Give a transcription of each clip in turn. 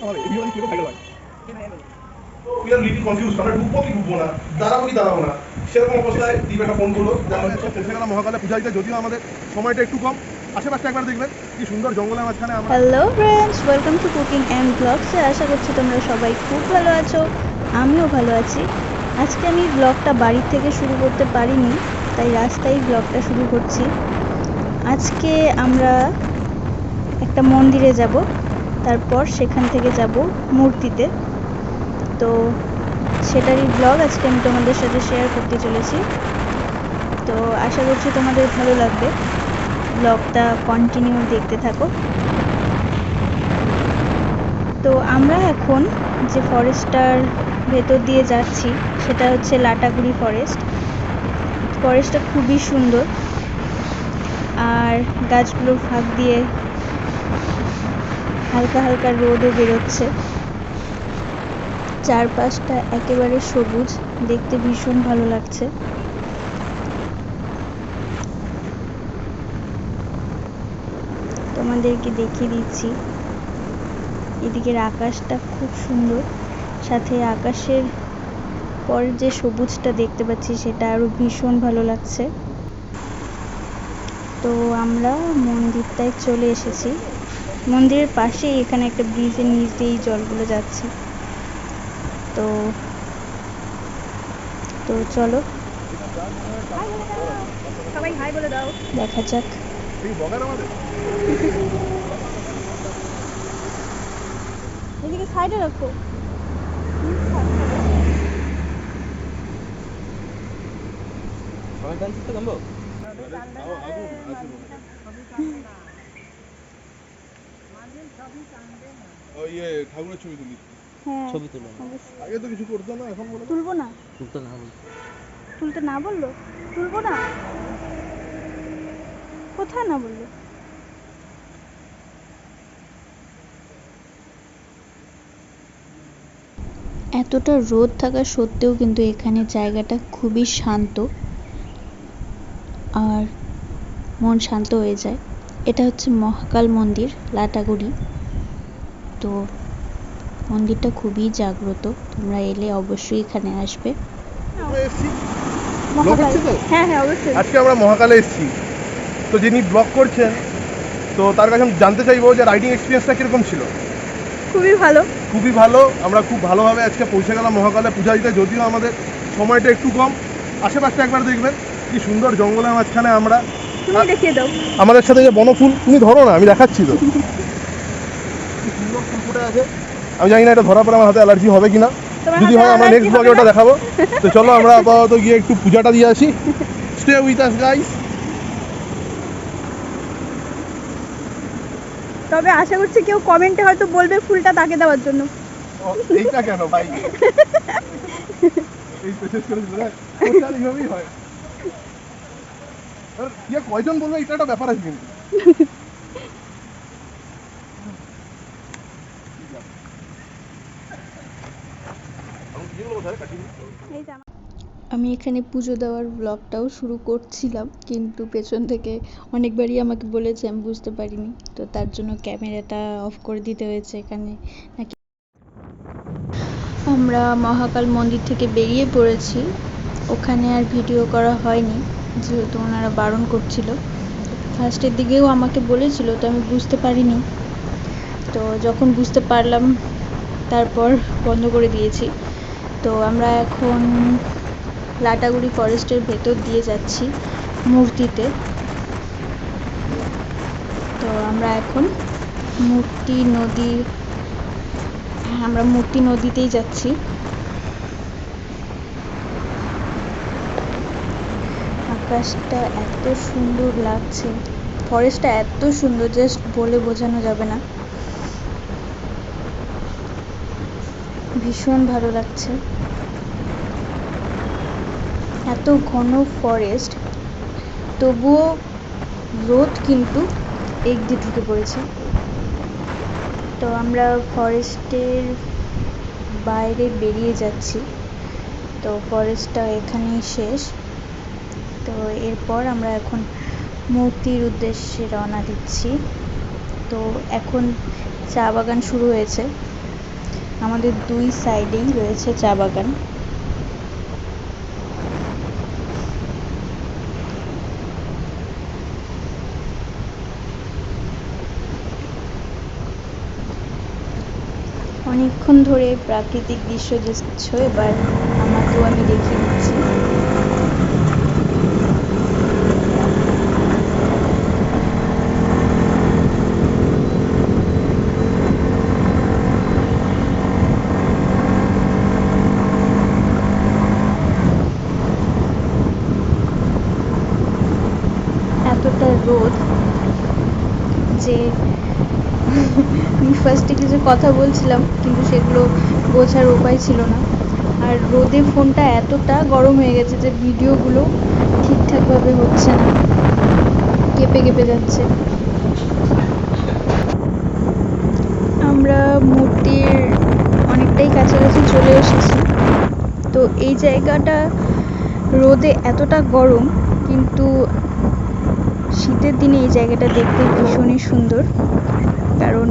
হবে এই ভিডিও কিভাবে ভাইরাল হয়। We are little confused, আমরা ঢুকবো কি ঢুকবো না, দাঁড়াবো কি দাঁড়াবো না, সেরকম অবস্থায় দীপ একটা ফোন করলো। পৌঁছেগেলাম মহাকালে পূজা দিতে, যদিও আমাদের সময়টা একটু কম। আশেপাশটা একবার দেখবেন কি সুন্দর জঙ্গলের মাঝখানে আমরা। Hello friends, welcome to cooking and ব্লগসে। আশা করছি তোমরা সবাই খুব ভালো আছো, আমিও ভালো আছি। আজকে আমি ব্লগটা বাড়ি থেকে শুরু করতে পারিনি, তাই রাস্তায় ব্লগটা শুরু করছি। আজকে আমরা একটা মন্দিরে যাব, তারপর সেখান থেকে যাব মূর্তিতে। তো সেটারই ব্লগ আজকে আমি তোমাদের সাথে শেয়ার করতে চলেছি। তো আশা করছি তোমাদের ভালো লাগবে, ব্লগটা কন্টিনিউ দেখতে থাকো। তো আমরা এখন যে ফরেস্টটার ভেতর দিয়ে যাচ্ছি সেটা হচ্ছে লাটাগুড়ি ফরেস্ট। ফরেস্টটা খুবই সুন্দর, আর গাছগুলোর ফাঁক দিয়ে হালকা হালকা রোদও বেরোচ্ছে। চারপাশটা একেবারে সবুজ, দেখতে ভীষণ ভালো লাগছে। তোমাদেরকে দেখিয়ে দিচ্ছি, এদিকের আকাশটা খুব সুন্দর, সাথে আকাশের পর যে সবুজটা দেখতে পাচ্ছি সেটা আরো ভীষণ ভালো লাগছে। তো আমরা মন্দিরটায় চলে এসেছি। মন্দিরের পাশেই এখানে একটা ব্রিজের নিচ দিয়ে এই জলগুলো যাচ্ছে। তো তো চলো সবাই হাই বলে দাও, দেখা যাক। এদিকে সাইডে রাখো। ঠাকুরের ছবি তুলি, হ্যাঁ, ছবি তুলো। আগে তো কিছু করতো না, এখন বলে তুলবো না। তুলতে না তুলতে না বললো, তুলবো না। কোথায় না বললো? এতটা রোদ থাকা সত্ত্বেও কিন্তু এখানে জায়গাটা খুবই শান্ত, আর মন শান্ত হয়ে যায়। এটা হচ্ছে মহাকাল মন্দির, লাটাগুড়ি। তো মন্দিরটা খুবই জাগ্রত, তোমরা এলে অবশ্যই এখানে আসবে। হ্যাঁ হ্যাঁ অবশ্যই। আজকে আমরা মহাকালে এসেছি। তো যিনি ব্লগ করছেন, তো তার কাছে আমি জানতে চাইবো যে রাইডিং এক্সপিরিয়েন্সটা কীরকম ছিল। খুবই ভালো, খুবই ভালো। আমরা খুব ভালোভাবে আজকে পৌঁছে গেলাম মহাকালে পূজা দিতে, যদিও আমাদের সময়টা একটু কম। আশেপাশটা একবার দেখবেন কি সুন্দর জঙ্গলের মাঝখানে আমরা। তুমি দেখিয়ে দাও আমাদের সাথে যে বনফুল, তুমি ধরো না, আমি দেখাচ্ছি তো। কি সুন্দর ফুল ফুটে আছে। আমি জানি না এটা ধরার পরে আমার হাতে অ্যালার্জি হবে কিনা, যদি হয় আমরা নেক্সট ব্লগে ওটা দেখাবো। তো চলো আমরা আপাতত গিয়ে একটু পূজাটা দিয়ে আসি। Stay with us guys. তবে আশা করছি কেউ কমেন্টে হয়তো বলবে ফুলটা তাকে দেওয়ার জন্য। এইটা কেন ভাই, এই প্রসেস করে দিলে এইভাবেই হয়। কয়জন বলবে এটা একটা ব্যাপার আছে কিন্তু। আমি এখানে পুজো দেওয়ার ব্লগটাও শুরু করছিলাম, কিন্তু পেছন থেকে অনেকবারই আমাকে বলেছে, আমি বুঝতে পারিনি, তো তার জন্য ক্যামেরাটা অফ করে দিতে হয়েছে এখানে নাকি। আমরা মহাকাল মন্দির থেকে বেরিয়ে পড়েছি। ওখানে আর ভিডিও করা হয়নি, যেহেতু ওনারা বারণ করছিল। ফার্স্টের দিকেও আমাকে বলেছিল, তো আমি বুঝতে পারিনি। তো যখন বুঝতে পারলাম তারপর বন্ধ করে দিয়েছি। তো আমরা এখন লাটাগুড়ি ফরেস্টের ভেতর দিয়ে যাচ্ছি মূর্তিতে। তো আমরা এখন আমরা মূর্তি নদীতেই যাচ্ছি। আকাশটা এত সুন্দর লাগছে, ফরেস্টটা এত সুন্দর, জাস্ট বলে বোঝানো যাবে না। ভীষণ ভালো লাগছে। এত ঘন ফরেস্ট, তবুও রোদ কিন্তু এক দিয়ে ঢুকে পড়েছে। তো আমরা ফরেস্টের বাইরে বেরিয়ে যাচ্ছি। তো ফরেস্টটা এখানেই শেষ। তো এরপর আমরা এখন মূর্তির উদ্দেশ্যে রওনা দিচ্ছি। তো এখন চা বাগান শুরু হয়েছে, আমাদের দুই সাইডেই রয়েছে চা বাগান। অনেকক্ষণ ধরে প্রাকৃতিক দৃশ্য দেখছো, এবার আমাকেও আমি দেখিয়ে দিচ্ছি। এতটা রোদ যে আমি ফার্স্টে কিছু কথা বলছিলাম কিন্তু সেগুলো বোঝার উপায় ছিল না। আর রোদে ফোনটা এতটা গরম হয়ে গেছে যে ভিডিওগুলো ঠিকঠাকভাবে হচ্ছে না, কেঁপে কেঁপে যাচ্ছে। আমরা মূর্তির অনেকটাই কাছাকাছি চলে এসেছি। তো এই জায়গাটা রোদে এতটা গরম, কিন্তু শীতের দিনে এই জায়গাটা দেখতে ভীষণই সুন্দর, কারণ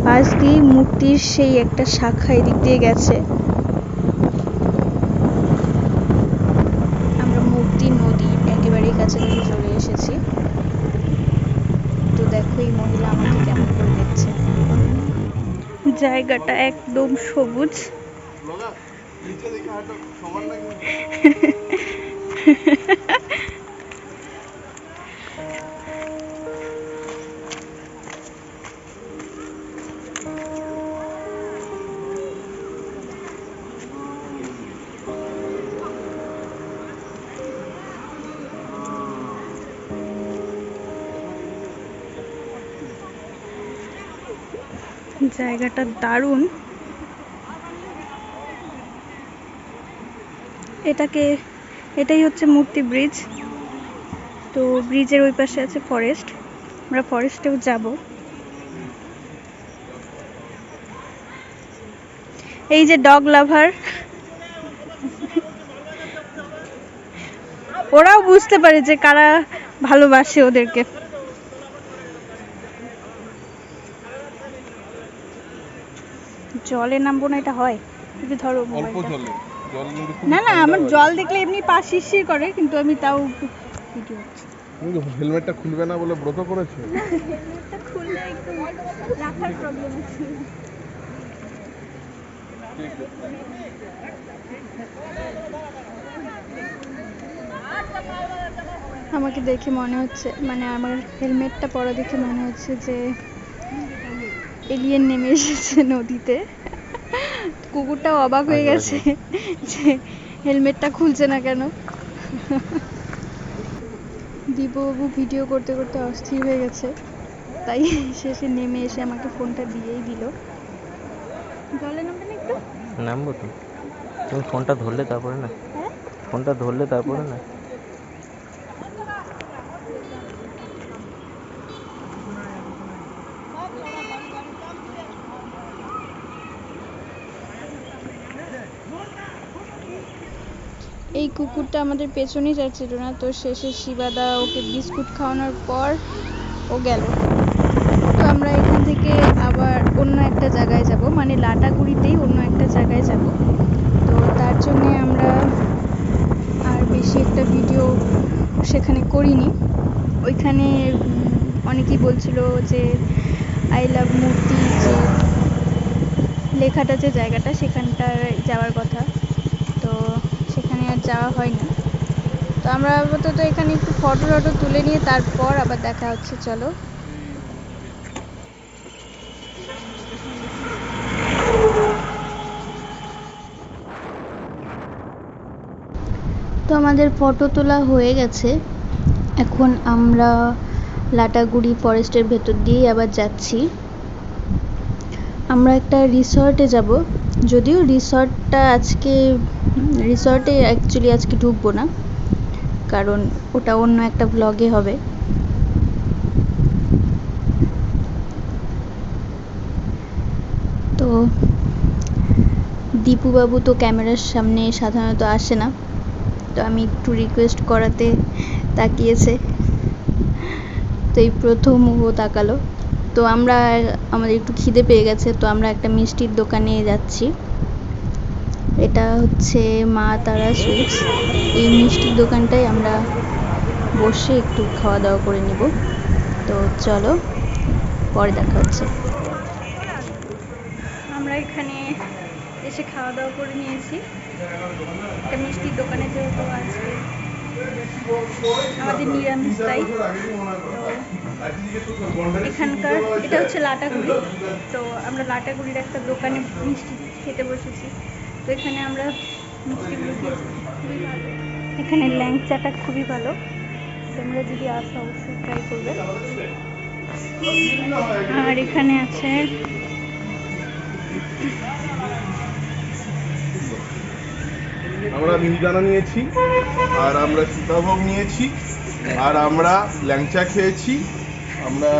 পাশ দিয়ে মূর্তির সেই একটা শাখা এদিক দিয়ে গেছে। আমরা মূর্তি নদী একেবারেই কাছাকাছি চলে এসেছি। তো দেখো এই মহিলা আমাকে কেমন করে দেখছে। জায়গাটা একদম সবুজ। জায়গাটা দারুণ। এটাই হচ্ছে মূর্তি ব্রিজ। তো ব্রিজের ওই পাশে আছে ফরেস্ট, আমরা ফরেস্টেও যাব। এই যে ডগ লাভার, ওরাও বুঝতে পারে যে কারা ভালোবাসে ওদেরকে। জলে নামবো না, এটা হয়? তুমি ধরো মোবাইলটা। না না, আমার জল দেখলে এমনি পা শিরশির করে, কিন্তু আমি তাও ভিডিও করছি। তুমি তো হেলমেটটা খুলবে না বলে ব্রত করেছো। হেলমেটটা খুললে একটু রাখার প্রবলেম আছে। আমাকে দেখে মনে হচ্ছে, মানে আমার হেলমেটটা পরা দেখে মনে হচ্ছে যে এলিয়েন নেমে এসেছে নদীতে। কুকুরটাও অবাক হয়ে গেছে যে হেলমেটটা খুলছে না কেন। দীপবাবু ভিডিও করতে করতে অস্থির হয়ে গেছে, তাই শেষে নেমে এসে আমাকে ফোনটা দিয়েই দিল। জলে নামবে না একটু? নামবো তো, তুমি ফোনটা ধরলে তারপরে না। হ্যাঁ, ফোনটা ধরলে তারপরে না। এই কুকুরটা আমাদের পেছনেই যাচ্ছিল না, তো শেষে শিবাদা ওকে বিস্কুট খাওয়ানোর পর ও গেল। তো আমরা এখান থেকে আবার অন্য একটা জায়গায় যাব, মানে লাটাগুড়িতেই অন্য একটা জায়গায় যাব। তো তার জন্যে আমরা আর বেশি একটা ভিডিও সেখানে করিনি। ওইখানে অনেকেই বলছিল যে আই লাভ মূর্তি যে লেখাটা, যে জায়গাটা, সেখানটায় যাওয়ার কথা, তো সেখানে আর যাওয়া হয়নি। তো আমরা আপাতত এখানে একটু ফটো টটো তুলে নিয়ে তারপর আবার দেখা হচ্ছে। চলো। তো আমাদের ফটো তোলা হয়ে গেছে, এখন আমরা লাটাগুড়ি ফরেস্টের ভেতর দিয়েই আবার যাচ্ছি। আমরা একটা রিসর্টে যাব, যদিও রিসর্টে অ্যাকচুয়ালি আজকে ঢুকবো না, কারণ ওটা অন্য একটা ব্লগে হবে। তো দীপুবাবু তো ক্যামেরার সামনে সাধারণত আসে না, তো আমি একটু রিকোয়েস্ট করাতে তাকিয়েছে, তো এই প্রথম ও তাকালো। তো তো আমরা আমাদের একটু খিদে পেয়ে গেছে, তো আমরা একটা মিষ্টির দোকানে যাচ্ছি। এটা হচ্ছে মা তারা সুইটস। এই মিষ্টির দোকানটায় আমরা বসে একটু খাওয়া দাওয়া করে নিব। তো চলো, পরে দেখা হচ্ছে। আমরা এখানে এসে খাওয়া দাওয়া করে নিয়েছি একটা মিষ্টির দোকানে, যেহেতু আছে আমাদের নিরামিষ, তাই তো এখানকার এটা হচ্ছে লাটাগুড়ি। তো আমরা লাটাগুড়ির একটা দোকানে মিষ্টি খেতে বসেছি। তো এখানে আমরা মিষ্টিগুলো খেয়েছি, খুবই ভালো। এখানে ল্যাংচাটা খুবই ভালো, তোমরা যদি আসো অবশ্যই ট্রাই করবে। আর এখানে আছে আমরা মিহিদানা নিয়েছি, আর আমরা সীতাভোগ নিয়েছি, আর আমরা ল্যাংচা খেয়েছি, আমরা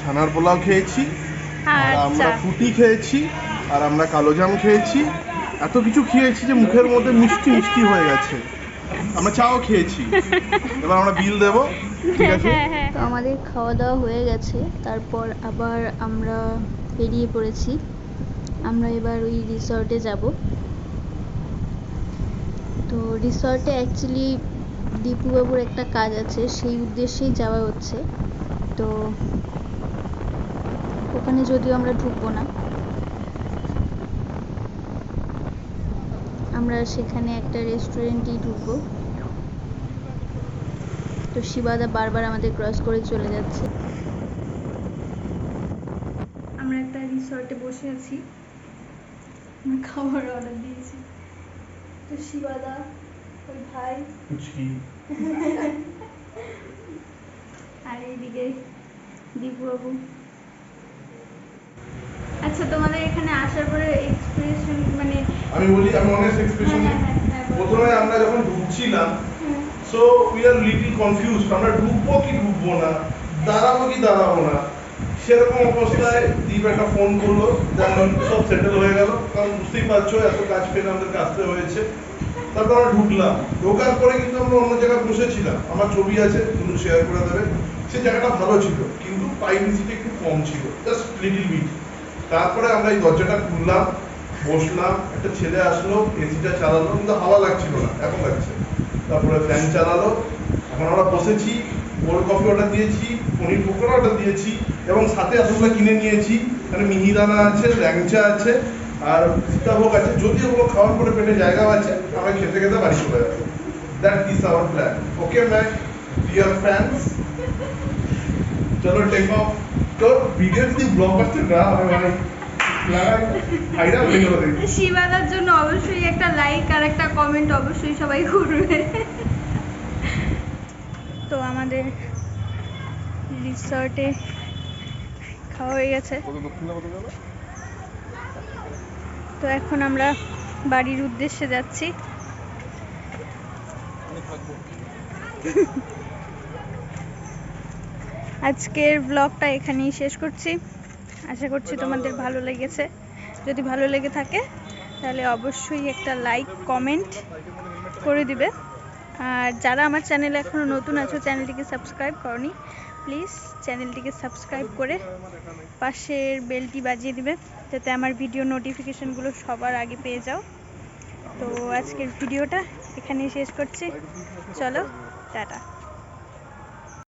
ছানার পোলাও খেয়েছি, আর আমরা ফুটি খেয়েছি, আর আমরা কালোজাম খেয়েছি। এত কিছু খেয়েছি যে মুখের মধ্যে মিষ্টি মিষ্টি হয়ে গেছে। আমরা চাও খেয়েছি, এবার আমরা বিল দেবো, ঠিক আছে? তো আমাদের খাওয়া দাওয়া হয়ে গেছে, তারপর আবার আমরা বেরিয়ে পড়েছি। আমরা এবার ওই রিসর্টে যাব। তো রিসর্টে অ্যাকচুয়ালি দীপুবাবুর একটা কাজ আছে, সেই উদ্দেশ্যেই যাওয়া হচ্ছে। তো ওখানে যদিও আমরা ঢুকবো না, আমরা সেখানে একটা রেস্টুরেন্টেই ঢুকবো। তো শিবাদা বারবার আমাদের ক্রস করে চলে যাচ্ছে। আমরা একটা রিসর্টে বসে আছি, আমরা খাবার অর্ডার দিয়েছি। তো শিবাদা, ওই ভাই, আর এইদিকে দীপুবাবু। আচ্ছা, তোমাদের এখানে আসার পরে এক্সপ্রেশন মানে আমি বলি, আমি অনেস্ট এক্সপ্রেশন দিই। প্রথমে আমরা যখন ঢুকছিলাম, so we are little confused, আমরা ঢুকবো কি ঢুকবো না, দাঁড়াবো কি দাঁড়াবো না। সেরকম অবস্থায় দীপ একটা ফোন করলো, যেমন সব সেটেল হয়ে গেল, কারণ বুঝতেই পারছো এত কাজ পেলে আমাদের আসতে হয়েছে। তারপর আমরা ঢুকলাম, ঢোকার পরে কিন্তু আমরা অন্য জায়গায় বসেছিলাম, আমার ছবি আছে, তুমি শেয়ার করে দেবে। সেই জায়গাটা ভালো ছিল, কিন্তু প্রাইভেসিটা একটু কম ছিল, জাস্ট লিটল বিট। তারপরে আমরা এই দরজাটা খুললাম, বসলাম, একটা ছেলে আসলো, এসিটা চালালো, কিন্তু হাওয়া লাগছিল না, এখন লাগছে। তারপরে ফ্যান চালালো, এখন আমরা বসেছি, কোল্ড কফি অর্ডার দিয়েছি, পনির পকোড়া অর্ডার দিয়েছি, এবং সাথে এতগুলো কিনে নিয়েছি। মানে মিহিদানা আছে, ল্যাংচা আছে, আর সীতাভোগ আছে। যদি ওগুলো খাওয়ার পরে পেটে জায়গাও আছে, আমরা খেতে খেতে বাড়ি চলে যাবো। That is our plan. Okay ma'am, dear fans, চলো টেক অফ। তোর ভিডিও যদি ব্লগবাস্টার না হয়, মানে শিবাদার জন্য অবশ্যই একটা লাইক আর একটা কমেন্ট অবশ্যই সবাই করবে। তো আমাদের রিসর্টে খাওয়া হয়ে গেছে, তো এখন আমরা বাড়ির উদ্দেশ্যে যাচ্ছি। আজকের ব্লগটা এখানেই শেষ করছি। আশা করছি তোমাদের ভালো লেগেছে। যদি ভালো লেগে থাকে তাহলে অবশ্যই একটা লাইক কমেন্ট করে দিবে। আর যারা আমার চ্যানেলে এখনও নতুন আছো, চ্যানেলটিকে সাবস্ক্রাইব করনি, প্লিজ চ্যানেলটিকে সাবস্ক্রাইব করে পাশের বেলটি বাজিয়ে দিবে, যাতে আমার ভিডিও নোটিফিকেশনগুলো সবার আগে পেয়ে যাও। তো আজকের ভিডিওটা এখানেই শেষ করছি, চলো টাটা।